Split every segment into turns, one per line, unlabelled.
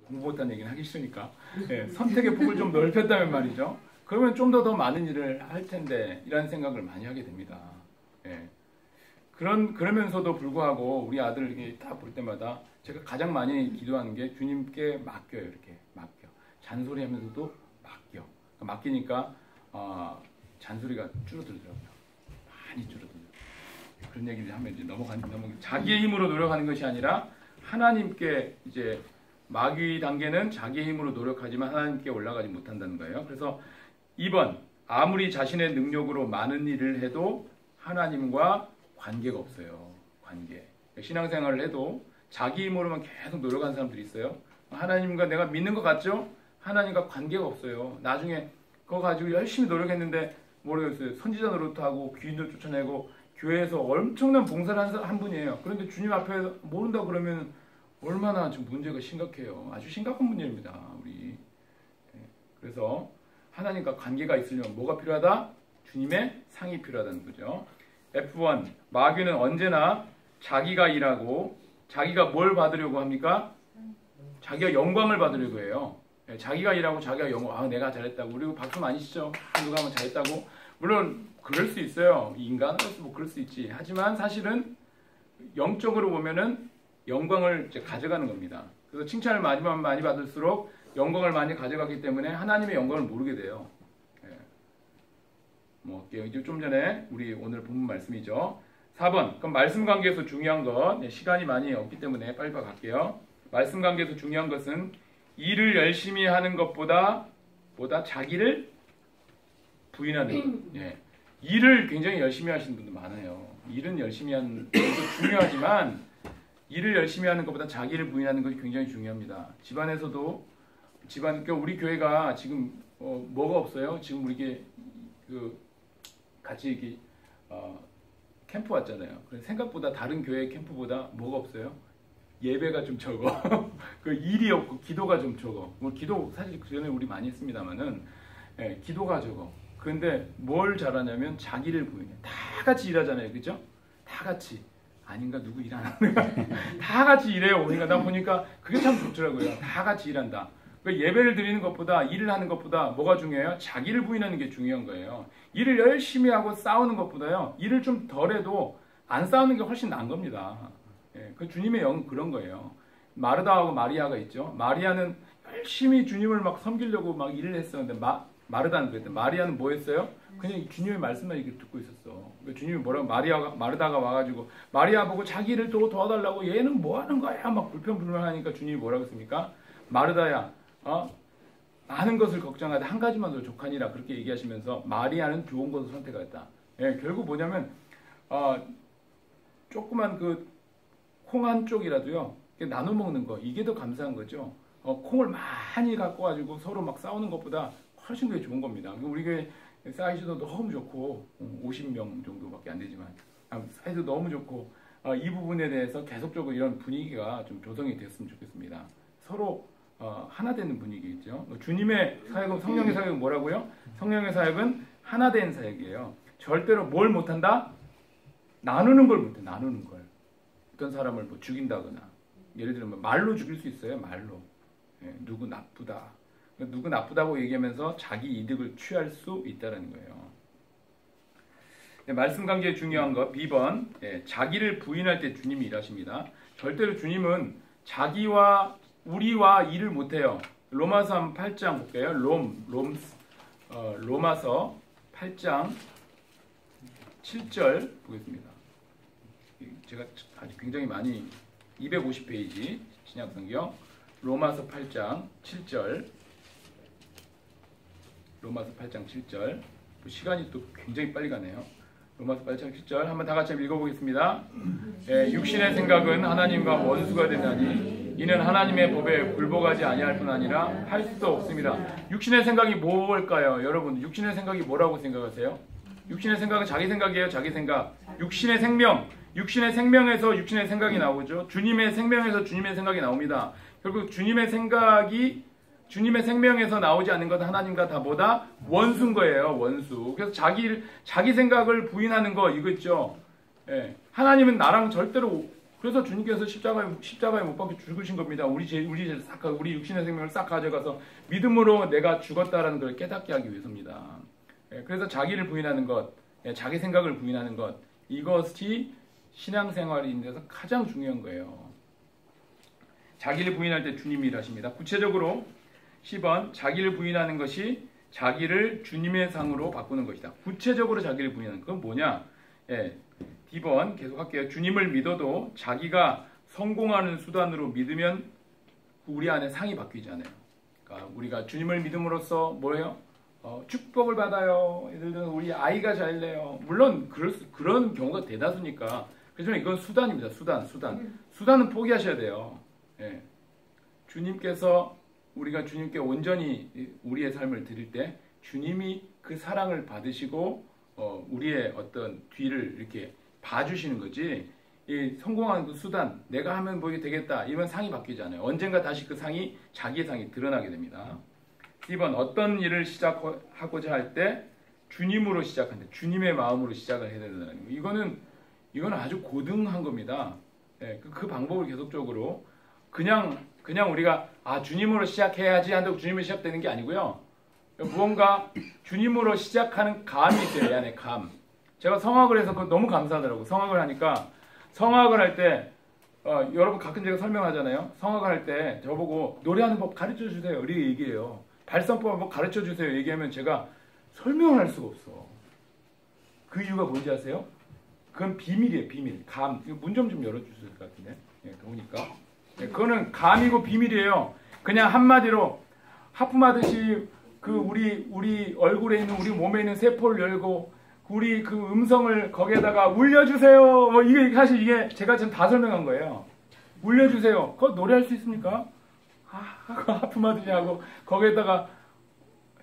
공부 못한 얘기는 하기 싫으니까 예, 선택의 폭을 좀 넓혔다면 말이죠. 그러면 좀 더 많은 일을 할 텐데 이라는 생각을 많이 하게 됩니다. 예. 그러면서도 불구하고 우리 아들 이렇게 딱 볼 때마다 제가 가장 많이 기도하는 게 주님께 맡겨요. 이렇게 맡겨. 잔소리하면서도 맡겨. 맡기니까 잔소리가 줄어들더라고요. 많이 줄어들어요. 그런 얘기를 하면 이제 너무 자기의 힘으로 노력하는 것이 아니라 하나님께 이제 마귀 단계는 자기의 힘으로 노력하지만 하나님께 올라가지 못한다는 거예요. 그래서 2번, 아무리 자신의 능력으로 많은 일을 해도 하나님과 관계가 없어요. 관계. 신앙생활을 해도 자기 힘으로만 계속 노력하는 사람들이 있어요. 하나님과 내가 믿는 것 같죠? 하나님과 관계가 없어요. 나중에 그거 가지고 열심히 노력했는데 모르겠어요. 선지자 노릇도 하고 귀인들 쫓아내고 교회에서 엄청난 봉사를 한 분이에요. 그런데 주님 앞에 모른다 그러면 얼마나 좀 문제가 심각해요. 아주 심각한 문제입니다. 우리. 그래서 하나님과 관계가 있으려면 뭐가 필요하다? 주님의 상이 필요하다는 거죠. F1. 마귀는 언제나 자기가 일하고 자기가 뭘 받으려고 합니까? 자기가 영광을 받으려고 해요. 자기가 일하고 자기가 영광. 내가 잘했다고. 그리고 박수 많이 치죠. 누가 하면 잘했다고. 물론 그럴 수 있어요. 인간으로서 뭐 그럴 수 있지. 하지만 사실은 영적으로 보면은 영광을 이제 가져가는 겁니다. 그래서 칭찬을 많이 받을수록 영광을 많이 가져가기 때문에 하나님의 영광을 모르게 돼요. 이제 좀 전에 우리 오늘 본문 말씀이죠. 4번. 그럼 말씀 관계에서 중요한 것. 시간이 많이 없기 때문에 빨리 갈게요. 말씀 관계에서 중요한 것은 일을 열심히 하는 것보다 자기를 부인하는 것. 일을 굉장히 열심히 하시는 분도 많아요. 일은 열심히 하는 것도 중요하지만 일을 열심히 하는 것보다 자기를 부인하는 것이 굉장히 중요합니다. 집안에서도 우리 교회가 지금 뭐가 없어요? 지금 우리 같이 이렇게 캠프 왔잖아요. 그래서 생각보다 다른 교회 캠프보다 뭐가 없어요? 예배가 좀 적어. 그 일이 없고 기도가 좀 적어. 기도 사실 그 전에 우리 많이 했습니다만은 기도가 적어. 그런데 뭘 잘하냐면 자기를 부인해. 다 같이 일하잖아요, 그죠? 다 같이. 아닌가 누구 일 안 하는가? 다 같이 일해요. 그러니까 나 보니까 그게 참 좋더라고요. 다 같이 일한다. 그러니까 예배를 드리는 것보다 일을 하는 것보다 뭐가 중요해요? 자기를 부인하는 게 중요한 거예요. 일을 열심히 하고 싸우는 것보다요. 일을 좀 덜해도 안 싸우는 게 훨씬 나은 겁니다. 그 주님의 영은 그런 거예요. 마르다하고 마리아가 있죠. 마리아는 열심히 주님을 막 섬기려고 막 일을 했었는데 마르다는 그랬대. 마리아는 뭐 했어요? 그냥 주님의 말씀만 이렇게 듣고 있었어. 주님이 뭐라고 마르다가 와가지고 마리아 보고 자기 일을 또 도와달라고 얘는 뭐 하는 거야? 막 불평불만하니까 주님이 뭐라고 했습니까? 마르다야, 많은 것을 걱정하되 한 가지만으로 족하니라 그렇게 얘기하시면서 마리아는 좋은 것을 선택했다. 결국 뭐냐면 조그만 그 콩 한 쪽이라도요 나눠 먹는 거 이게 더 감사한 거죠. 콩을 많이 갖고 가지고 서로 막 싸우는 것보다 훨씬 그게 좋은 겁니다. 우리 교회 사이즈도 너무 좋고 50명 정도밖에 안 되지만 사이즈 너무 좋고 이 부분에 대해서 계속적으로 이런 분위기가 좀 조성이 됐으면 좋겠습니다. 서로 하나 되는 분위기겠죠. 주님의 사역은 성령의 사역은 뭐라고요? 성령의 사역은 하나 된 사역이에요. 절대로 뭘 못한다? 나누는 걸 못해. 나누는 걸. 어떤 사람을 뭐 죽인다거나 예를 들면 말로 죽일 수 있어요. 말로. 누구 나쁘다. 누구 나쁘다고 얘기하면서 자기 이득을 취할 수 있다는 거예요. 말씀 관계에 중요한 거 B번. 자기를 부인할 때 주님이 일하십니다. 절대로 주님은 우리와 일을 못해요. 로마서 8장 볼게요. 로마서 8장 7절 보겠습니다. 제가 아주 굉장히 많이 250페이지 신약성경 로마서 8장 7절 로마서 8장 7절 시간이 또 굉장히 빨리 가네요. 로마서 8장 7절 한번 다 같이 읽어보겠습니다. 육신의 생각은 하나님과 원수가 되나니 이는 하나님의 법에 굴복하지 아니할 뿐 아니라 할 수도 없습니다. 육신의 생각이 뭘까요? 여러분 육신의 생각이 뭐라고 생각하세요? 육신의 생각은 자기 생각이에요. 자기 생각. 육신의 생명에서 육신의 생각이 나오죠. 주님의 생명에서 주님의 생각이 나옵니다. 결국 주님의 생각이 주님의 생명에서 나오지 않는 것은 하나님과 다 뭐다? 원수인 거예요. 원수. 그래서 자기 생각을 부인하는 거 이거 있죠. 하나님은 나랑 절대로 그래서 주님께서 십자가에 못 박혀 죽으신 겁니다. 우리 육신의 생명을 싹 가져가서 믿음으로 내가 죽었다라는 걸 깨닫게 하기 위해서입니다. 그래서 자기를 부인하는 것, 자기 생각을 부인하는 것, 이것이 신앙생활인데서 가장 중요한 거예요. 자기를 부인할 때 주님이 일하십니다. 구체적으로 10번, 자기를 부인하는 것이 자기를 주님의 상으로 바꾸는 것이다. 구체적으로 자기를 부인하는 건 뭐냐? D번 계속 할게요. 주님을 믿어도 자기가 성공하는 수단으로 믿으면 우리 안에 상이 바뀌지 않아요. 그러니까 우리가 주님을 믿음으로써 뭐예요? 축복을 받아요. 예를 들어서 우리 아이가 잘 돼요. 물론 그런 경우가 대다수니까. 그렇지만 이건 수단입니다. 수단은 포기하셔야 돼요. 주님께서 우리가 주님께 온전히 우리의 삶을 드릴 때 주님이 그 사랑을 받으시고 우리의 어떤 뒤를 이렇게 봐주시는 거지. 이 성공하는 그 수단, 내가 하면 뭐 되겠다 이런 상이 바뀌지 않아요. 언젠가 다시 그 상이 자기의 상이 드러나게 됩니다. 2번, 어떤 일을 시작하고자 할 때 주님으로 시작한다. 주님의 마음으로 시작을 해야 된다는 거. 이거는 아주 고등한 겁니다. 그 방법을 계속적으로 그냥 우리가 주님으로 시작해야지 한다고 주님으로 시작되는 게 아니고요. 무언가 주님으로 시작하는 감이 있어요. 이 안에 감. 제가 성악을 해서 너무 감사하더라고요. 성악을 하니까 성악을 할 때 여러분 가끔 제가 설명하잖아요. 성악을 할 때 저보고 노래하는 법 가르쳐 주세요. 이렇게 얘기해요. 발성법 한번 가르쳐 주세요. 얘기하면 제가 설명을 할 수가 없어. 그 이유가 뭔지 아세요? 그건 비밀이에요. 비밀. 감. 문 좀 열어주실 것 같은데. 더우니까. 그거는 감이고 비밀이에요. 그냥 한마디로 하품하듯이 그 우리 얼굴에 있는 우리 몸에 있는 세포를 열고 우리 그 음성을 거기에다가 울려주세요. 뭐 이게 사실 이게 제가 지금 다 설명한 거예요. 울려주세요. 그거 노래할 수 있습니까? 하품하듯이 하고 거기에다가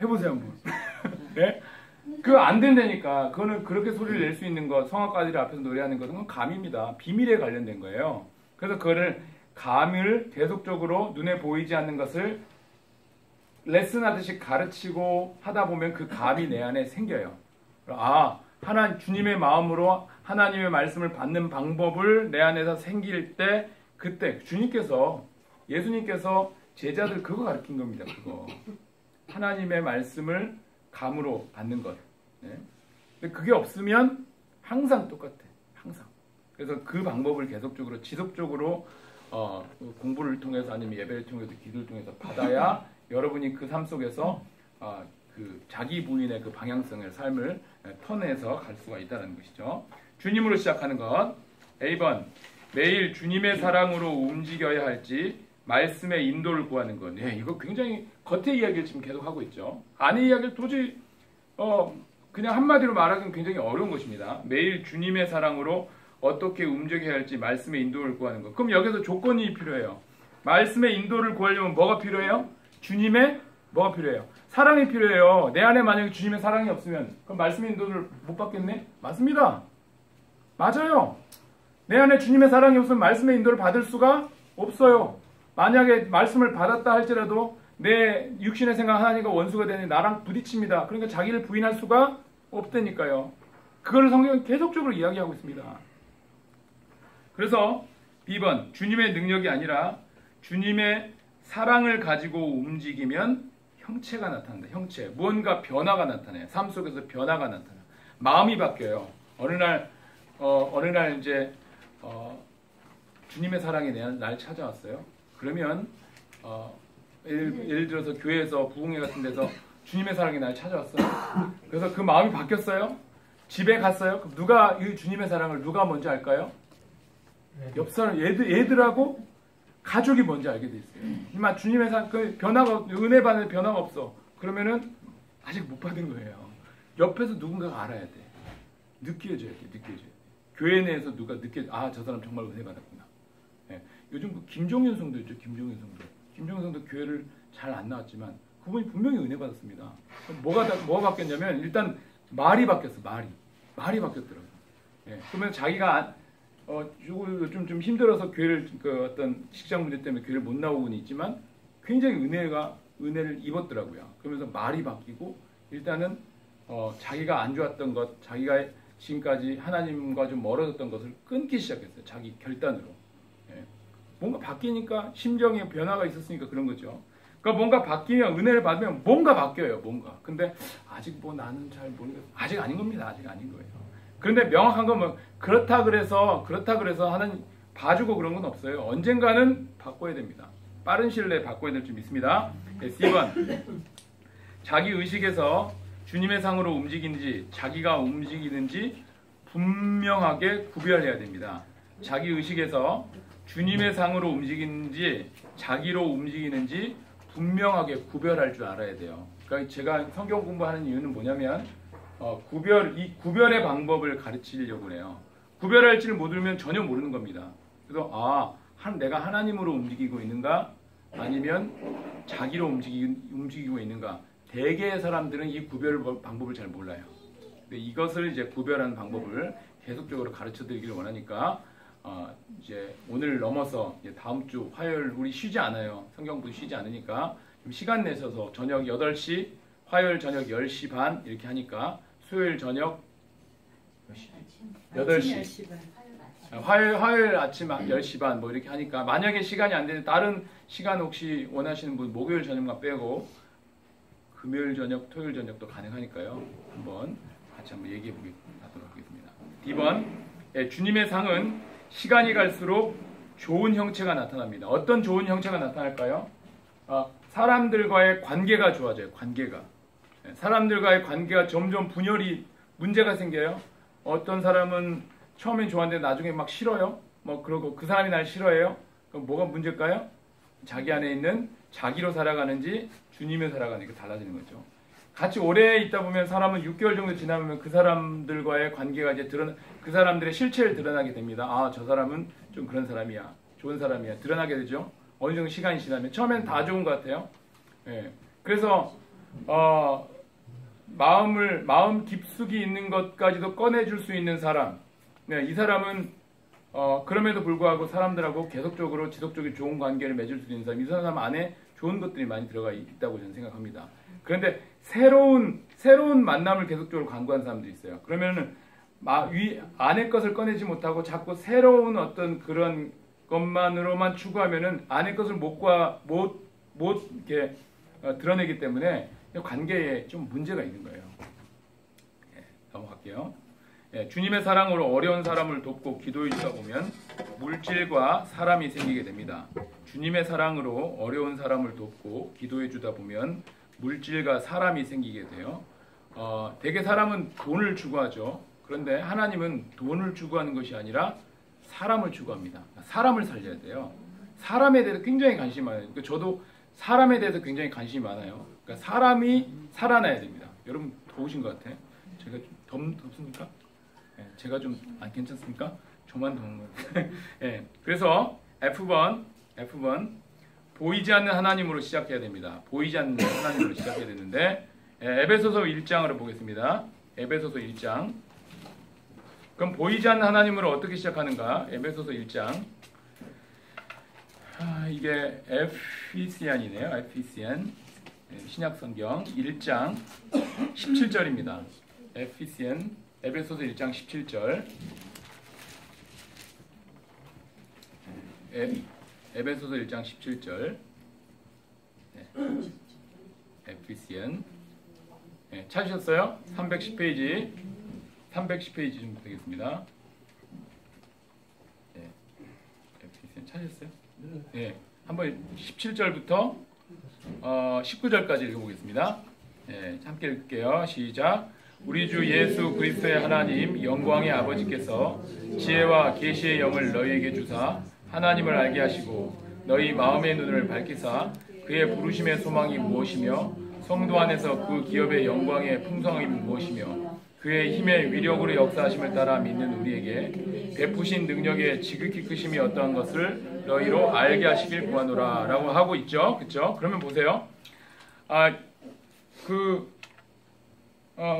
해보세요 한번. 네? 그거 안 된다니까. 그거는 그렇게 소리를 낼 수 있는 것, 성악가들이 앞에서 노래하는 것은 감입니다. 비밀에 관련된 거예요. 그래서 그거를 감을 계속적으로 눈에 보이지 않는 것을 레슨하듯이 가르치고 하다 보면 그 감이 내 안에 생겨요. 하나님 주님의 마음으로 하나님의 말씀을 받는 방법을 내 안에서 생길 때 그때 예수님께서 제자들 그거 가르친 겁니다. 그거 하나님의 말씀을 감으로 받는 것. 근데 그게 없으면 항상 똑같아. 항상. 그래서 그 방법을 계속적으로 지속적으로 공부를 통해서 아니면 예배를 통해서 기도를 통해서 받아야 여러분이 그 삶 속에서 그 자기 부인의 그 방향성의 삶을 터내서 갈 수가 있다는 것이죠. 주님으로 시작하는 것. A번, 매일 주님의 사랑으로 움직여야 할지 말씀의 인도를 구하는 것. 이거 굉장히 겉의 이야기를 지금 계속 하고 있죠. 안의 이야기를 도저히 그냥 한마디로 말하기는 굉장히 어려운 것입니다. 매일 주님의 사랑으로 어떻게 움직여야 할지 말씀의 인도를 구하는 것. 그럼 여기서 조건이 필요해요. 말씀의 인도를 구하려면 뭐가 필요해요? 주님의 뭐가 필요해요? 사랑이 필요해요. 내 안에 만약에 주님의 사랑이 없으면 그럼 말씀의 인도를 못 받겠네? 맞습니다. 맞아요. 내 안에 주님의 사랑이 없으면 말씀의 인도를 받을 수가 없어요. 만약에 말씀을 받았다 할지라도 내 육신의 생각 하나님과 원수가 되니 나랑 부딪힙니다. 그러니까 자기를 부인할 수가 없다니까요. 그걸 성경은 계속적으로 이야기하고 있습니다. 그래서 B번, 주님의 능력이 아니라 주님의 사랑을 가지고 움직이면 형체가 나타난다. 형체. 무언가 변화가 나타나요. 삶 속에서 변화가 나타나요. 마음이 바뀌어요. 어느 날 이제 주님의 사랑이 날 찾아왔어요. 그러면 예를 들어서 교회에서 부흥회 같은 데서 주님의 사랑이 날 찾아왔어요. 그래서 그 마음이 바뀌었어요. 집에 갔어요. 그럼 누가 이 주님의 사랑을 누가 먼저 알까요? 옆 사람 얘들하고 가족이 먼저 알게 돼 있어요. 이만 주님의 사랑 그 변화가 은혜 받는 변화가 없어. 그러면은 아직 못 받은 거예요. 옆에서 누군가가 알아야 돼. 느껴져야 돼. 교회 내에서 누가 저 사람 정말 은혜 받았구나. 요즘 그 김종현 성도 있죠. 김종현 성도 교회를 잘 안 나왔지만 그분이 분명히 은혜 받았습니다. 뭐가 바뀌었냐면 일단 말이 바뀌었어. 말이 바뀌었더라고요. 그러면 자기가 좀 힘들어서 교회를 어떤 직장 문제 때문에 교회를 못 나오고는 있지만 굉장히 은혜를 입었더라고요. 그러면서 말이 바뀌고 일단은 자기가 안 좋았던 것, 자기가 지금까지 하나님과 좀 멀어졌던 것을 끊기 시작했어요. 자기 결단으로. 뭔가 바뀌니까 심정의 변화가 있었으니까 그런 거죠. 그러니까 뭔가 바뀌면 은혜를 받으면 뭔가 바뀌어요. 뭔가. 근데 아직 뭐 나는 잘 모르겠어. 아직 아닌 겁니다. 아직 아닌 거예요. 그런데 명확한 건 뭐 그렇다 그래서 하는 봐주고 그런 건 없어요. 언젠가는 바꿔야 됩니다. 빠른 시일 내에 바꿔야 될 줄 믿습니다. C번 자기 의식에서 주님의 상으로 움직이는지 자기가 움직이는지 분명하게 구별해야 됩니다. 자기 의식에서 주님의 상으로 움직이는지 자기로 움직이는지 분명하게 구별할 줄 알아야 돼요. 그러니까 제가 성경 공부하는 이유는 뭐냐면 이 구별의 방법을 가르치려고 해요. 구별할 줄 모르면 전혀 모르는 겁니다. 그래서 내가 하나님으로 움직이고 있는가 아니면 자기로 움직이고 있는가. 대개의 사람들은 이 구별 방법을 잘 몰라요. 근데 이것을 이제 구별하는 방법을 계속적으로 가르쳐드리기를 원하니까 이제 오늘 넘어서 이제 다음 주 화요일 우리 쉬지 않아요. 성경부 쉬지 않으니까 좀 시간 내셔서 저녁 8시, 화요일 저녁 10시 반 이렇게 하니까 수요일 저녁 8시, 화요일 아침 10시 반 뭐 이렇게 하니까 만약에 시간이 안 되는 다른 시간 혹시 원하시는 분 목요일 저녁만 빼고 금요일 저녁, 토요일 저녁도 가능하니까요. 같이 한번 얘기해 보도록 하겠습니다. D번 주님의 상은 시간이 갈수록 좋은 형체가 나타납니다. 어떤 좋은 형체가 나타날까요? 사람들과의 관계가 좋아져요. 사람들과의 관계가 점점 문제가 생겨요. 어떤 사람은 처음엔 좋았는데 나중에 막 싫어요. 그러고 그 사람이 날 싫어해요. 그럼 뭐가 문제일까요? 자기 안에 있는 자기로 살아가는지 주님을 살아가는지 달라지는 거죠. 같이 오래 있다 보면 사람은 6개월 정도 지나면 그 사람들과의 관계가 이제 그 사람들의 실체를 드러나게 됩니다. 저 사람은 좀 그런 사람이야. 좋은 사람이야. 드러나게 되죠. 어느 정도 시간이 지나면. 처음엔 다 좋은 것 같아요. 그래서 마음 깊숙이 있는 것까지도 꺼내줄 수 있는 사람. 이 사람은 그럼에도 불구하고 사람들하고 계속적으로 지속적인 좋은 관계를 맺을 수 있는 사람. 이 사람 안에 좋은 것들이 많이 들어가 있다고 저는 생각합니다. 그런데 새로운 만남을 계속적으로 강구하는 사람도 있어요. 그러면은 안의 것을 꺼내지 못하고 자꾸 새로운 어떤 그런 것만으로만 추구하면은 안의 것을 못 이렇게 드러내기 때문에 관계에 좀 문제가 있는 거예요. 넘어갈게요. 주님의 사랑으로 어려운 사람을 돕고 기도해 주다 보면 물질과 사람이 생기게 됩니다. 주님의 사랑으로 어려운 사람을 돕고 기도해 주다 보면 물질과 사람이 생기게 돼요. 대개 사람은 돈을 추구하죠. 그런데 하나님은 돈을 추구하는 것이 아니라 사람을 추구합니다. 사람을 살려야 돼요. 사람에 대해서 굉장히 관심이 많아요. 그러니까 저도 사람에 대해서 굉장히 관심이 많아요. 그러니까 사람이 살아나야 됩니다. 여러분 더우신 것 같아요. 제가 좀 덥습니까? 제가 좀 안 괜찮습니까? 저만 더운 것 같아요. 그래서 F번 보이지 않는 하나님으로 시작해야 됩니다. 보이지 않는 하나님으로 시작해야 되는데 에베소서 1장으로 보겠습니다. 에베소서 1장. 그럼 보이지 않는 하나님으로 어떻게 시작하는가? 에베소서 1장. 이게 에피시안이네요. 에피시안. 신약성경 1장 17절입니다. 에피시안 에베소서 1장 17절. 에베소서 1장 17절. 에피시안. 찾으셨어요? 310페이지. 310페이지 좀 되겠습니다. 에피시안 찾으셨어요? 한번 17절부터 19절까지 읽어보겠습니다. 함께 읽을게요. 시작. 우리 주 예수 그리스도의 하나님 영광의 아버지께서 지혜와 계시의 영을 너희에게 주사 하나님을 알게 하시고 너희 마음의 눈을 밝히사 그의 부르심의 소망이 무엇이며 성도 안에서 그 기업의 영광의 풍성함이 무엇이며 그의 힘의 위력으로 역사하심을 따라 믿는 우리에게 베푸신 능력의 지극히 크심이 어떠한 것을 너희로 알게 하시길 구하노라 라고 하고 있죠. 그렇죠? 그러면 보세요.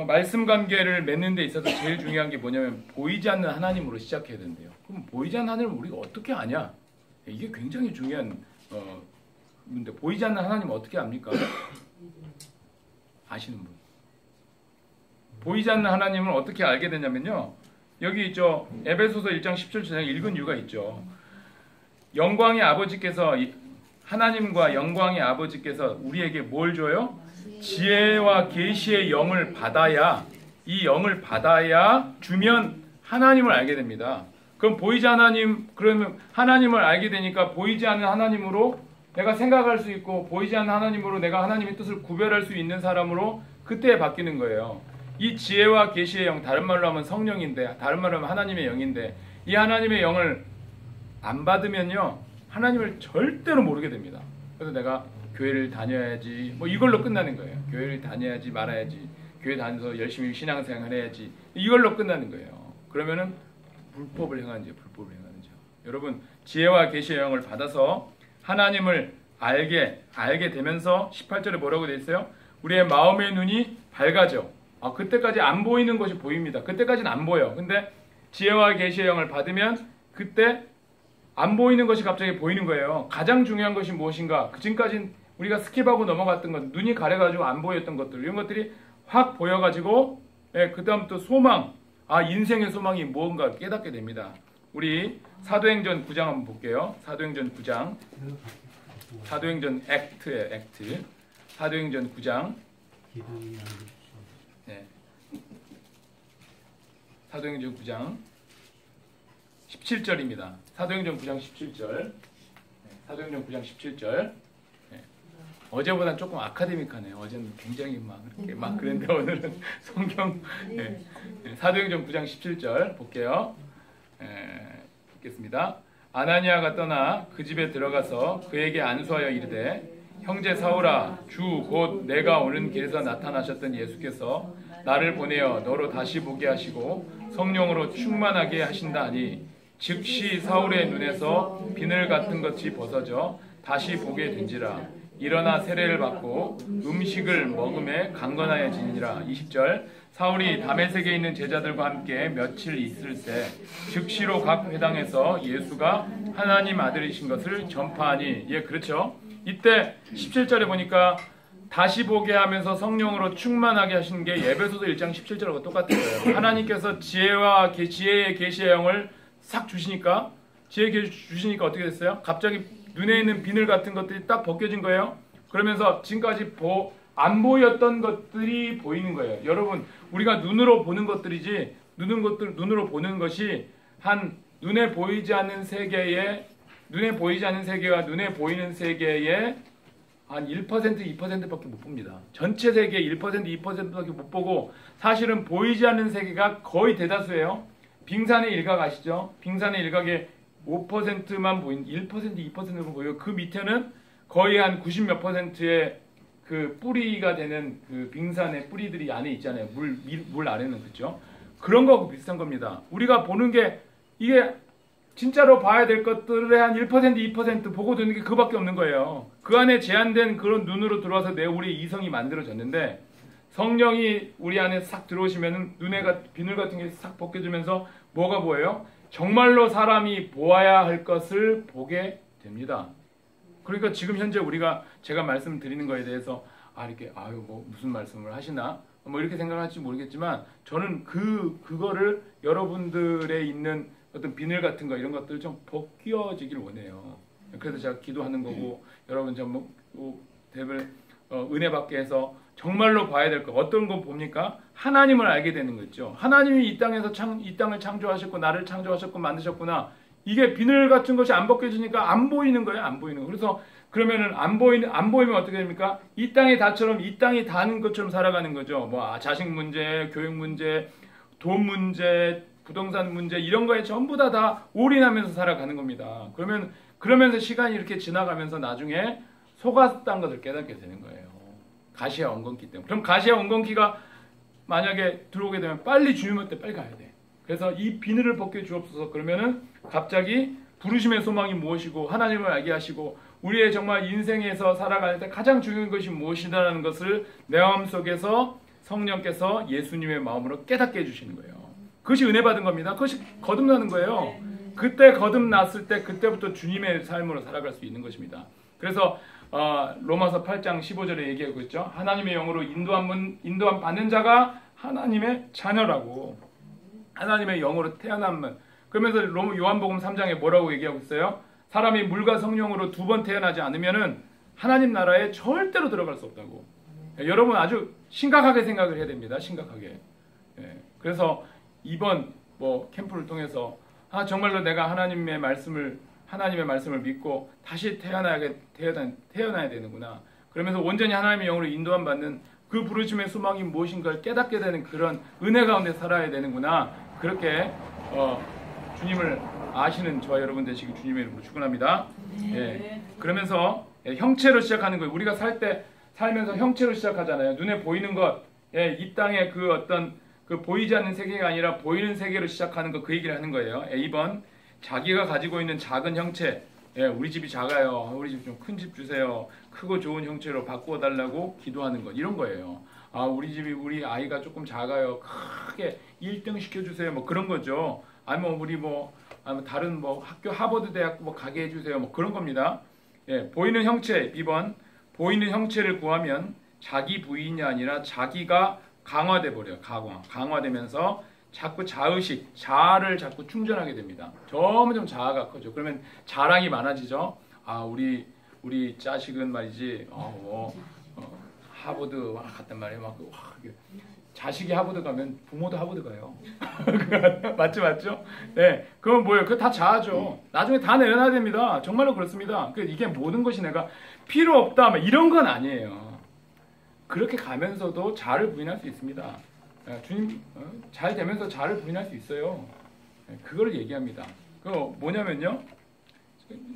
말씀 관계를 맺는 데 있어서 제일 중요한 게 뭐냐면 보이지 않는 하나님으로 시작해야 된대요. 그럼 보이지 않는 하나님을 우리가 어떻게 아냐? 이게 굉장히 중요한 문제. 보이지 않는 하나님 어떻게 압니까? 아시는 분. 보이지 않는 하나님을 어떻게 알게 되냐면요. 여기 있죠. 에베소서 1장 17절 읽은 이유가 있죠. 영광의 아버지께서 하나님과 영광의 아버지께서 우리에게 뭘 줘요? 지혜와 계시의 영을 받아야 이 영을 받아야 주면 하나님을 알게 됩니다. 그럼 보이지 하나님 그러면 하나님을 알게 되니까 보이지 않는 하나님으로 내가 생각할 수 있고 보이지 않는 하나님으로 내가 하나님의 뜻을 구별할 수 있는 사람으로 그때 바뀌는 거예요. 이 지혜와 계시의 영 다른 말로 하면 성령인데 다른 말로 하면 하나님의 영인데 이 하나님의 영을 안 받으면요 하나님을 절대로 모르게 됩니다. 그래서 내가 교회를 다녀야지 뭐 이걸로 끝나는 거예요. 교회를 다녀야지 말아야지 교회 다녀서 열심히 신앙생활 해야지 이걸로 끝나는 거예요. 그러면은 불법을 행하는지 불법을 행하는지. 여러분 지혜와 계시의 영을 받아서 하나님을 알게 되면서 18절에 뭐라고 되어 있어요? 우리의 마음의 눈이 밝아져. 그때까지 안 보이는 것이 보입니다. 그때까지는 안 보여. 근데 지혜와 계시의 영을 받으면 그때 안 보이는 것이 갑자기 보이는 거예요. 가장 중요한 것이 무엇인가? 지금까지 우리가 스킵하고 넘어갔던 것, 눈이 가려가지고 안 보였던 것들, 이런 것들이 확 보여가지고, 그 다음 또 소망, 인생의 소망이 무언가 깨닫게 됩니다. 우리 사도행전 9장 한번 볼게요. 사도행전 9장. 사도행전 액트예요, 액트. 사도행전 9장. 네. 사도행전 9장 17절입니다. 사도행전 9장 17절. 사도행전 9장 17절. 어제보다 조금 아카데믹하네요. 어제는 굉장히 막 그랬는데 오늘은 성경. 사도행전 9장 17절 볼게요. 읽겠습니다. 아나니아가 떠나 그 집에 들어가서 그에게 안수하여 이르되 형제 사울아 주 곧 내가 오는 길에서 나타나셨던 예수께서 나를 보내어 너로 다시 보게 하시고 성령으로 충만하게 하신다 하니 즉시 사울의 눈에서 비늘 같은 것이 벗어져 다시 보게 된지라. 일어나 세례를 받고 음식을 먹음에 강건하여지니라. 20절 사울이 다메섹에 있는 제자들과 함께 며칠 있을새 즉시로 각 회당에서 예수가 하나님 아들이신 것을 전파하니. 그렇죠. 이때 17절에 보니까 다시 보게 하면서 성령으로 충만하게 하신 게 에베소서 1장 17절하고 똑같은 거예요. 하나님께서 지혜의 계시의 영을 싹 주시니까 주시니까 어떻게 됐어요? 갑자기 눈에 있는 비늘 같은 것들이 딱 벗겨진 거예요. 그러면서 지금까지 안 보였던 것들이 보이는 거예요. 여러분 우리가 눈으로 보는 것들이지 눈으로 보는 것이 눈에 보이지 않는 세계와 눈에 보이는 세계의 한 1%, 2%밖에 못 봅니다. 전체 세계의 1%, 2%밖에 못 보고 사실은 보이지 않는 세계가 거의 대다수예요. 빙산의 일각 아시죠? 빙산의 일각의 5%만 보인 1%, 2%만 보이고 그 밑에는 거의 한 90몇 %의 그 뿌리가 되는 그 빙산의 뿌리들이 안에 있잖아요. 물 아래는 그렇죠? 그런 거하고 비슷한 겁니다. 우리가 보는 게 이게 진짜로 봐야 될 것들의 한 1%, 2% 보고 되는 게 그밖에 없는 거예요. 그 안에 제한된 그런 눈으로 들어와서 우리 이성이 만들어졌는데 성령이 우리 안에 싹 들어오시면은 비늘 같은 게 싹 벗겨지면서 뭐가 보여요? 정말로 사람이 보아야 할 것을 보게 됩니다. 그러니까 지금 현재 제가 말씀드리는 거에 대해서 이렇게 무슨 말씀을 하시나 이렇게 생각할지 모르겠지만 저는 그거를 여러분들의 있는 어떤 비늘 같은 거 이런 것들 좀 벗겨지길 원해요. 그래서 제가 기도하는 거고 여러분 좀 은혜 받게 해서 정말로 봐야 될 거 어떤 거 봅니까? 하나님을 알게 되는 거죠. 하나님이 이 땅을 창조하셨고 나를 창조하셨고 만드셨구나. 이게 비늘 같은 것이 안 벗겨지니까 안 보이는 거예요. 안 보이는 거. 그래서 그러면은 안 보이면 어떻게 됩니까? 이 땅이 다처럼 이 땅이 다는 것처럼 살아가는 거죠. 자식 문제, 교육 문제, 돈 문제, 부동산 문제 이런 거에 전부 다 올인하면서 살아가는 겁니다. 그러면서 시간이 이렇게 지나가면서 나중에 속았다는 것을 깨닫게 되는 거예요. 가시와 엉겅퀴 때문에. 그럼 가시와 엉겅퀴가 만약에 들어오게 되면 빨리 주님한테 빨리 가야 돼. 그래서 이 비늘을 벗겨 주옵소서. 그러면은 갑자기 부르심의 소망이 무엇이고 하나님을 알게 하시고 우리의 정말 인생에서 살아갈 때 가장 중요한 것이 무엇이다라는 것을 내 마음속에서 성령께서 예수님의 마음으로 깨닫게 해주시는 거예요. 그것이 은혜 받은 겁니다. 그것이 거듭나는 거예요. 그때 거듭났을 때 그때부터 주님의 삶으로 살아갈 수 있는 것입니다. 그래서 로마서 8장 15절에 얘기하고 있죠. 하나님의 영으로 인도함 받는 자가 하나님의 자녀라고. 하나님의 영으로 태어남은. 그러면서 요한복음 3장에 뭐라고 얘기하고 있어요? 사람이 물과 성령으로 두 번 태어나지 않으면은 하나님 나라에 절대로 들어갈 수 없다고. 여러분 아주 심각하게 생각을 해야 됩니다. 심각하게. 그래서 이번 캠프를 통해서 정말로 내가 하나님의 말씀을 믿고 다시 태어나야 되는구나. 그러면서 온전히 하나님의 영으로 인도함 받는 그 부르심의 소망이 무엇인가를 깨닫게 되는 그런 은혜 가운데 살아야 되는구나. 그렇게 주님을 아시는 저와 여러분 되시기 주님의 이름으로 축원합니다. 그러면서 형체로 시작하는 거예요. 우리가 살면서 형체로 시작하잖아요. 눈에 보이는 것, 이 땅의 그 어떤 그 보이지 않는 세계가 아니라 보이는 세계로 시작하는 거, 그 얘기를 하는 거예요. 2번, 자기가 가지고 있는 작은 형체. 우리 집이 작아요. 우리 집 좀 큰 집 주세요. 크고 좋은 형체로 바꾸어 달라고 기도하는 것, 이런 거예요. 우리 아이가 조금 작아요. 크게 1등 시켜주세요. 뭐 그런 거죠. 아니면 다른 학교 하버드 대학 가게 해주세요. 뭐 그런 겁니다. 보이는 형체. 2번, 보이는 형체를 구하면 자기 부인이 아니라 자기가 강화돼 버려요. 강화되면서 자꾸 자의식, 자아를 자꾸 충전하게 됩니다. 점점 자아가 커져. 그러면 자랑이 많아지죠. 우리 자식은 말이지, 하버드 갔단 말이에요. 자식이 하버드 가면 부모도 하버드 가요. 맞죠? 네, 그건 뭐예요? 그거 다 자아죠. 나중에 다 내려놔야 됩니다. 정말로 그렇습니다. 이게 모든 것이 내가 필요 없다, 이런 건 아니에요. 그렇게 가면서도 자아를 부인할 수 있습니다. 주님 잘 되면서 자아를 부인할 수 있어요. 그걸 얘기합니다. 그거 뭐냐면요,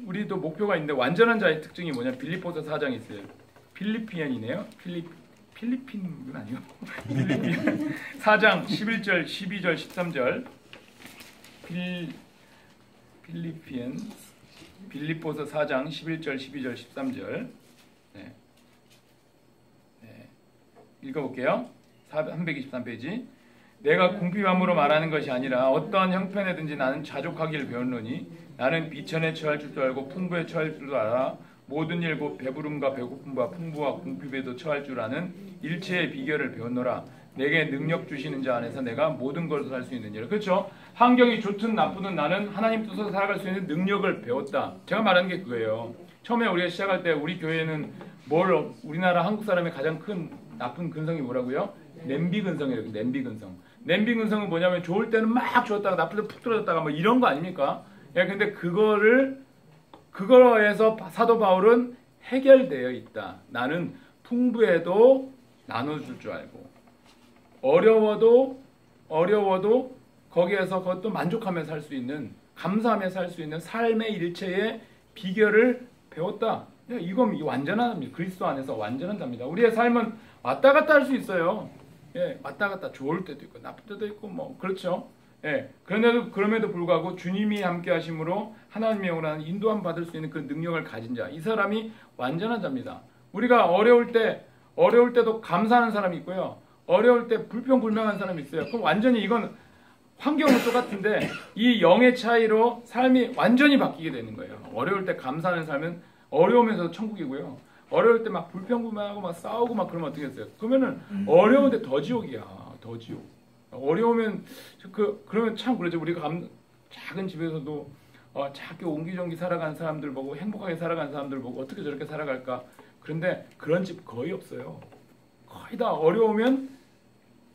우리도 목표가 있는데 완전한 자의 특징이 뭐냐? 빌립보서 4장에 있어요. 필리핀이네요. 필리핀은 아니요. 필리핀 4장 11절, 12절, 13절. 빌립보서 4장 11절, 12절, 13절. 읽어볼게요. 323페이지. 내가 궁핍함으로 말하는 것이 아니라 어떠한 형편에든지 나는 자족하기를 배웠노니 나는 비천에 처할 줄도 알고 풍부에 처할 줄도 알아. 모든 일 곧 배부름과 배고픔과 풍부와 궁핍에도 처할 줄 아는 일체의 비결을 배웠노라. 내게 능력 주시는 자 안에서 내가 모든 것을 할 수 있느니라. 그렇죠? 환경이 좋든 나쁘든 나는 하나님 뜻으로 살아갈 수 있는 능력을 배웠다. 제가 말하는 게 그거예요. 처음에 우리가 시작할 때 우리 교회는 우리나라 한국 사람의 가장 큰 나쁜 근성이 뭐라고요? 냄비 근성이에요. 냄비 근성. 냄비 근성은 뭐냐면 좋을 때는 막 좋았다가 나쁠 때 푹 떨어졌다가 이런 거 아닙니까? 근데 그거에서 사도 바울은 해결되어 있다. 나는 풍부해도 나눠줄 줄 알고 어려워도 거기에서 그것도 만족하며 살 수 있는, 감사하며 살 수 있는 삶의 일체의 비결을 배웠다. 이건 완전한 그리스도 안에서 완전한 자입니다. 우리의 삶은 왔다 갔다 할 수 있어요. 왔다 갔다 좋을 때도 있고 나쁠 때도 있고 그렇죠. 그럼에도 불구하고 주님이 함께 하심으로 하나님의 영으로 하는 인도함 받을 수 있는 그 능력을 가진 자, 이 사람이 완전한 자입니다. 우리가 어려울 때도 감사하는 사람이 있고요. 어려울 때 불평불명한 사람이 있어요. 그럼 완전히 이건 환경은 똑같은데 이 영의 차이로 삶이 완전히 바뀌게 되는 거예요. 어려울 때 감사하는 삶은 어려우면서도 천국이고요. 어려울 때 막 불평불명하고 싸우고 그러면 어떻게 했어요? 그러면은 어려운데 더 지옥이야. 더 지옥. 어려우면 그러면 참 그러죠. 우리가 작은 집에서도 작게 옹기종기 살아가는 사람들 보고 행복하게 살아가는 사람들 보고 어떻게 저렇게 살아갈까? 그런데 그런 집 거의 없어요. 거의 다 어려우면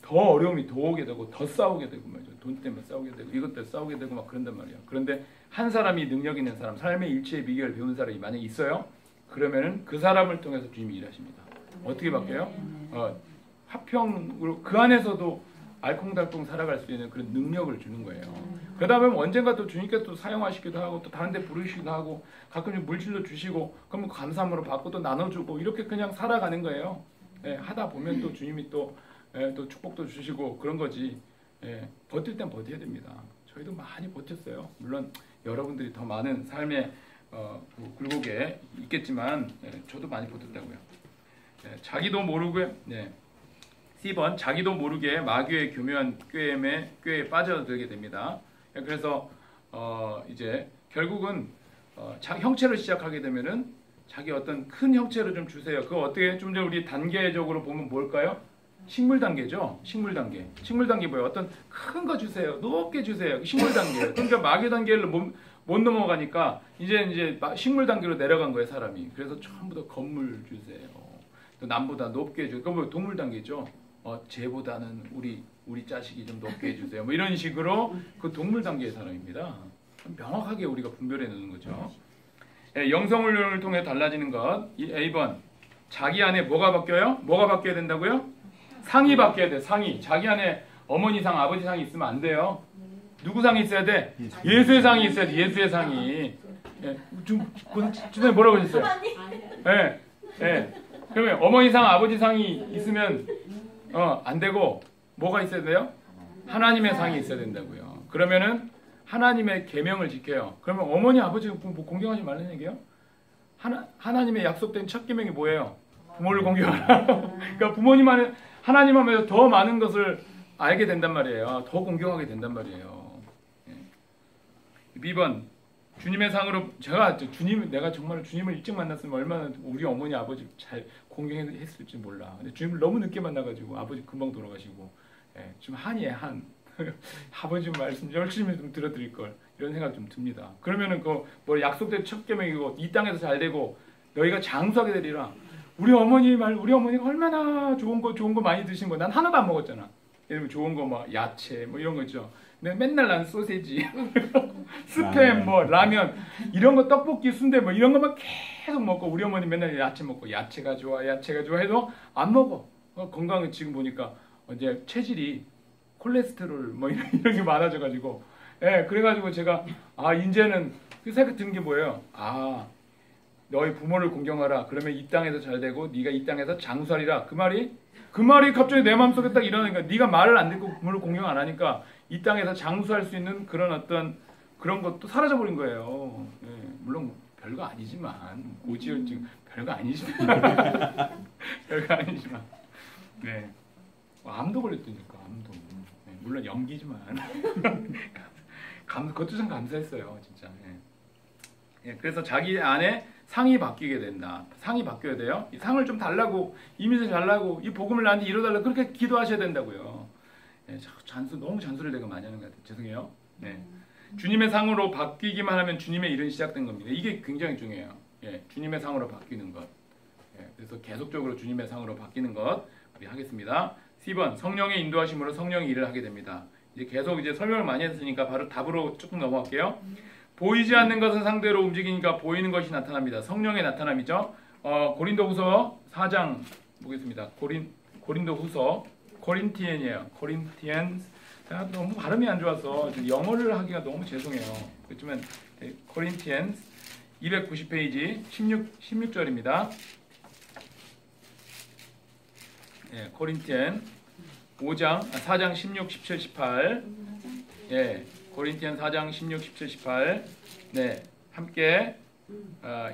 더 어려움이 더 오게 되고 더 싸우게 되고 말이죠. 돈 때문에 싸우게 되고 이것 때문에 싸우게 되고 그런단 말이에요. 그런데 한 사람이 능력 있는 사람, 삶의 일체의 비결을 배운 사람이 만약에 있어요. 그러면은 그 사람을 통해서 주님이 일하십니다. 어떻게 바뀌어요? 화평으로 그 안에서도 알콩달콩 살아갈 수 있는 그런 능력을 주는 거예요. 그 다음에 언젠가 또 주님께서 또 사용하시기도 하고 또 다른 데 부르시기도 하고 가끔 물질도 주시고 그러면 감사함으로 받고 또 나눠주고 이렇게 그냥 살아가는 거예요. 하다 보면 또 주님이 또 축복도 주시고 그런 거지. 버틸 땐 버텨야 됩니다. 저희도 많이 버텼어요. 물론 여러분들이 더 많은 삶의 굴곡에 있겠지만 저도 많이 버텼다고요. 자기도 모르게 C번 자기도 모르게 마귀의 교묘한 꾀에 빠져들게 됩니다. 그래서 이제 결국은 형체를 시작하게 되면은 자기 어떤 큰 형체를 좀 주세요. 그거 어떻게 좀 더 우리 단계적으로 보면 뭘까요? 식물 단계죠. 식물 단계 뭐예요? 어떤 큰 거 주세요. 높게 주세요. 식물 단계. 그러니까 마귀 단계를 못 넘어가니까 이제 식물 단계로 내려간 거예요, 사람이. 그래서 전부 다 건물 주세요. 또 남보다 높게 해주세요. 그건 뭐 동물 단계죠. 쟤보다는 우리 자식이 좀 높게 해주세요. 뭐 이런 식으로 그 동물 단계의 사람입니다. 명확하게 우리가 분별해 놓는 거죠. 예, 영성훈련을 통해 달라지는 것. A번. 자기 안에 뭐가 바뀌어요? 뭐가 바뀌어야 된다고요? 상이 바뀌어야 돼. 상이. 자기 안에 어머니 상, 아버지 상이 있으면 안 돼요. 누구 상이 있어야 돼? 예수의 상이 있어야 돼. 예수의 상이. 예, 주님 뭐라고 하셨어요? 예, 예. 그러면 어머니 상, 아버지 상이 있으면 안 되고 뭐가 있어야 돼요? 하나님의 상이 있어야 된다고요. 그러면은 하나님의 계명을 지켜요. 그러면 어머니, 아버지 공경하지 말라는 얘기예요? 하나님의 약속된 첫 계명이 뭐예요? 부모를 공경하라. 그러니까 부모님 하나님 하면서 더 많은 것을 알게 된단 말이에요. 더 공경하게 된단 말이에요. B번. 주님의 상으로 내가 정말 주님을 일찍 만났으면 얼마나 우리 어머니 아버지 잘 공경했을지 몰라. 근데 주님을 너무 늦게 만나가지고 아버지 금방 돌아가시고 좀 한이에요, 한. 아버지 말씀 열심히 좀 들어드릴 걸 이런 생각 좀 듭니다. 그러면은 뭐 약속된 첫 계명이고 이 땅에서 잘 되고 너희가 장수하게 되리라. 우리 어머니가 얼마나 좋은 거 많이 드신 거 난 하나도 안 먹었잖아. 예를 들면 좋은 거 뭐 야채 뭐 이런 거 있죠. 근데 맨날 난 소세지, 스팸, 뭐 라면 이런 거 떡볶이, 순대 뭐 이런 것만 계속 먹고 우리 어머니 맨날 야채 먹고 야채가 좋아 해도 안 먹어. 건강은 지금 보니까 이제 체질이 콜레스테롤 뭐 이런 게 많아져가지고 그래가지고 제가 이제는 그 생각 든 게 뭐예요? 너희 부모를 공경하라. 그러면 이 땅에서 잘 되고 네가 이 땅에서 장수하리라. 그 말이 갑자기 내 마음속에 딱 일어나니까 네가 말을 안 듣고 부모를 공경 안 하니까 이 땅에서 장수할 수 있는 그런 것도 사라져버린 거예요. 물론 별거 아니지만 오지연증 별거 아니지만 암도 걸렸다니까. 암도. 물론 염기지만 그것도 참 감사했어요, 진짜. 그래서 자기 안에 상이 바뀌게 된다. 상이 바뀌어야 돼요. 이 상을 좀 달라고, 이미지 달라고, 이 복음을 나한테 이뤄달라고 그렇게 기도하셔야 된다고요. 너무 잔소리를 내가 많이 하는 것 같아요. 죄송해요. 주님의 상으로 바뀌기만 하면 주님의 일은 시작된 겁니다. 이게 굉장히 중요해요. 주님의 상으로 바뀌는 것. 그래서 계속적으로 주님의 상으로 바뀌는 것 우리 하겠습니다. C번. 성령의 인도하심으로 성령의 일을 하게 됩니다. 이제 계속 설명을 많이 했으니까 바로 답으로 조금 넘어갈게요. 보이지 않는 것을 상대로 움직이니까 보이는 것이 나타납니다. 성령의 나타남이죠. 고린도후서 4장 보겠습니다. 고린도후서 코린티엔이에요. 코린티엔. 너무 발음이 안 좋아서 영어를 하기가 너무 죄송해요. 그렇지만 코린티엔 290페이지 16절입니다. 코린티엔 4장 16, 17, 18. 코린티엔 4장 16, 17, 18. 함께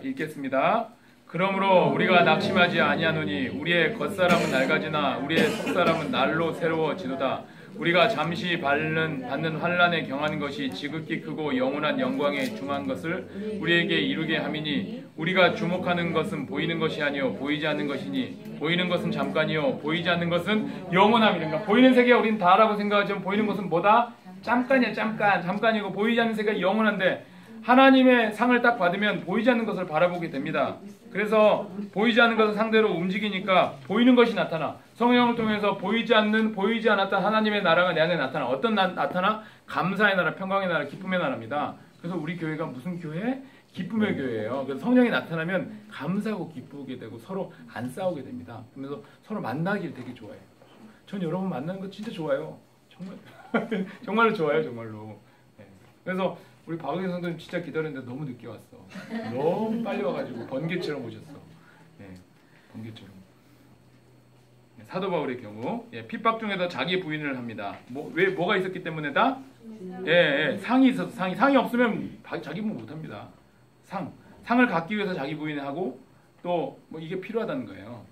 읽겠습니다. 그러므로 우리가 낙심하지 아니하노니 우리의 겉사람은 낡아지나 우리의 속사람은 날로 새로워지도다. 우리가 잠시 받는 환난에 경하는 것이 지극히 크고 영원한 영광에 중한 것을 우리에게 이루게 함이니 우리가 주목하는 것은 보이는 것이 아니요 보이지 않는 것이니 보이는 것은 잠깐이요 보이지 않는 것은 영원함이니까. 보이는 세계가 우리는 다라고 생각하지만 보이는 것은 뭐다? 잠깐이야. 잠깐이고 보이지 않는 세계가 영원한데 하나님의 상을 딱 받으면 보이지 않는 것을 바라보게 됩니다. 그래서 보이지 않는 것을 상대로 움직이니까 보이는 것이 나타나. 성령을 통해서 보이지 않았던 하나님의 나라가 내 안에 나타나. 어떤 나타나? 감사의 나라, 평강의 나라, 기쁨의 나라입니다. 그래서 우리 교회가 무슨 교회? 기쁨의 교회예요. 그래서 성령이 나타나면 감사하고 기쁘게 되고 서로 안 싸우게 됩니다. 그러면서 서로 만나길 되게 좋아해요. 전 여러분 만나는 거 진짜 좋아요. 정말 정말로 좋아요, 정말로. 그래서 우리 박은희 성도님 진짜 기다렸는데 너무 늦게 왔어. 너무 빨리 와가지고 번개처럼 오셨어. 번개처럼. 사도 바울의 경우 핍박 중에도 자기 부인을 합니다. 뭐가 있었기 때문에다? 상이 있어서 상이 없으면 자기 부인 못합니다. 상을 갖기 위해서 자기 부인을 하고 또 이게 필요하다는 거예요.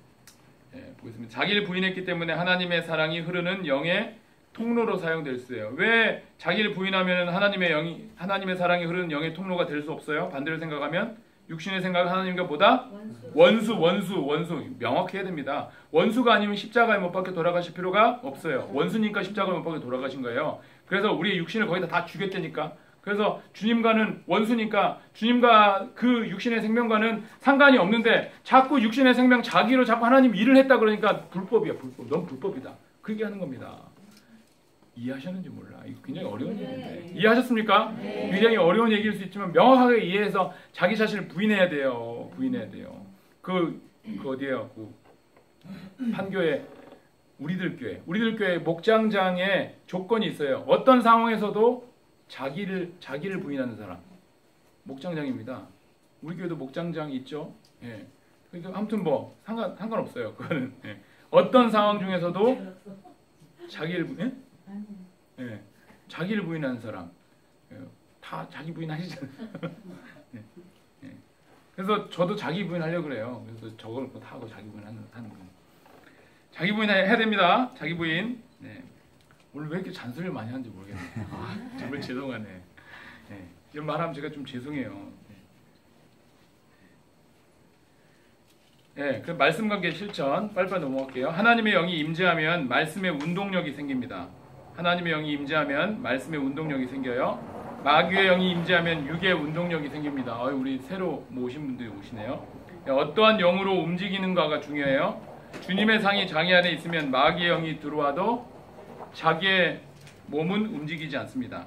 보겠습니다. 자기를 부인했기 때문에 하나님의 사랑이 흐르는 영의 통로로 사용될 수 있어요. 왜 자기를 부인하면 하나님의 사랑이 흐르는 영의 통로가 될 수 없어요? 반대로 생각하면 육신의 생각은 하나님과 보다 원수 명확해야 됩니다. 원수가 아니면 십자가에 못 박혀 돌아가실 필요가 없어요. 원수니까 십자가에 못 박혀 돌아가신 거예요. 그래서 우리의 육신을 거기다 다 죽였다니까. 그래서 주님과는 원수니까 주님과 그 육신의 생명과는 상관이 없는데 자꾸 육신의 생명 자기로 자꾸 하나님 일을 했다 그러니까 불법이야. 불법. 넌 불법이다. 그 얘기하는 겁니다. 이해하셨는지 몰라. 이거 굉장히 어려운 얘기인데. 이해하셨습니까? 굉장히 어려운 얘기일 수 있지만 명확하게 이해해서 자기 자신을 부인해야 돼요. 부인해야 돼요. 그 어디에요? 그 판교에 우리들 교회 목장장의 조건이 있어요. 어떤 상황에서도 자기를 부인하는 사람. 목장장입니다. 우리 교회도 목장장 있죠? 예. 그래서 아무튼 뭐 상관없어요. 그거는. 예. 어떤 상황 중에서도 자기를 예. 자기를 부인하는 사람. 예. 다 자기 부인하시잖아요. 예. 예. 그래서 저도 자기 부인하려고 그래요. 그래서 저걸 다 하고 자기 부인하는 거. 자기 부인 해야 됩니다. 자기 부인. 네. 오늘 왜 이렇게 잔소리를 많이 하는지 모르겠네요. 정말 죄송하네. 네. 이런 말하면 제가 좀 죄송해요. 네. 그 말씀 관계 실천 빨리빨리 넘어갈게요. 하나님의 영이 임재하면 말씀의 운동력이 생깁니다. 하나님의 영이 임재하면 말씀의 운동력이 생겨요. 마귀의 영이 임재하면 육의 운동력이 생깁니다. 우리 새로 오신 분들이 오시네요. 어떠한 영으로 움직이는가가 중요해요. 주님의 상이 자기 안에 있으면 마귀의 영이 들어와도 자기의 몸은 움직이지 않습니다.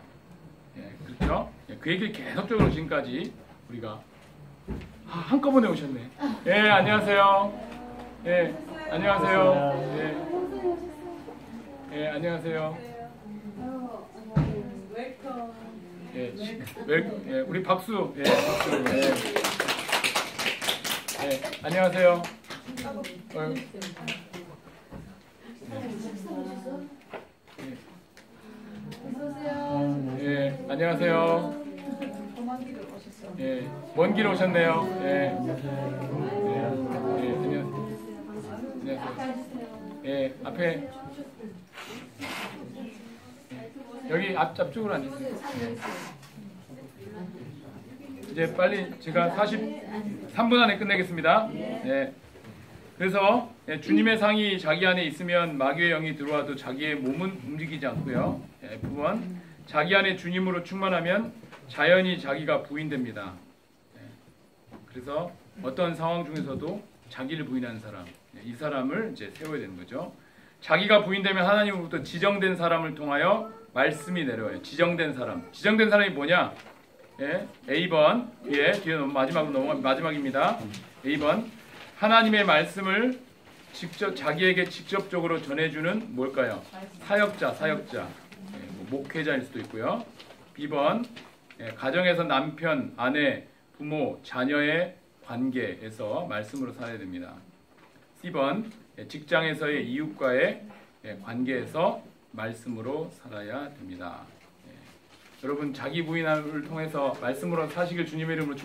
예, 그렇죠? 예, 그 얘기를 계속적으로 지금까지 우리가 한꺼번에 오셨네. 예, 안녕하세요. 예, 안녕하세요. 예, 예, 안녕하세요. 예, 예, 우리 박수. 예, 박수. 예, 예, 안녕하세요. 예, 안녕하세요. 예, 먼 길 오셨네요. 예, 예, 예, 안녕하세요. 예, 앞에 여기 앞쪽으로 앉으세요. 이제 빨리 제가 43분 안에 끝내겠습니다. 예. 그래서 주님의 상이 자기 안에 있으면 마귀의 영이 들어와도 자기의 몸은 움직이지 않고요. F1 자기 안에 주님으로 충만하면 자연히 자기가 부인됩니다. 그래서 어떤 상황 중에서도 자기를 부인하는 사람, 이 사람을 이제 세워야 되는 거죠. 자기가 부인되면 하나님으로부터 지정된 사람을 통하여 말씀이 내려와요. 지정된 사람이 뭐냐? 예, A번 뒤에 마지막입니다. A번 하나님의 말씀을 자기에게 직접적으로 전해주는 뭘까요? 사역자, 목회자일 수도 있고요. B번 가정에서 남편, 아내, 부모, 자녀의 관계에서 말씀으로 살아야 됩니다. C번 직장에서의 이웃과의 관계에서 말씀으로 살아야 됩니다. 여러분 자기 부인을 통해서 말씀으로 사시길 주님의 이름으로 축원합니다.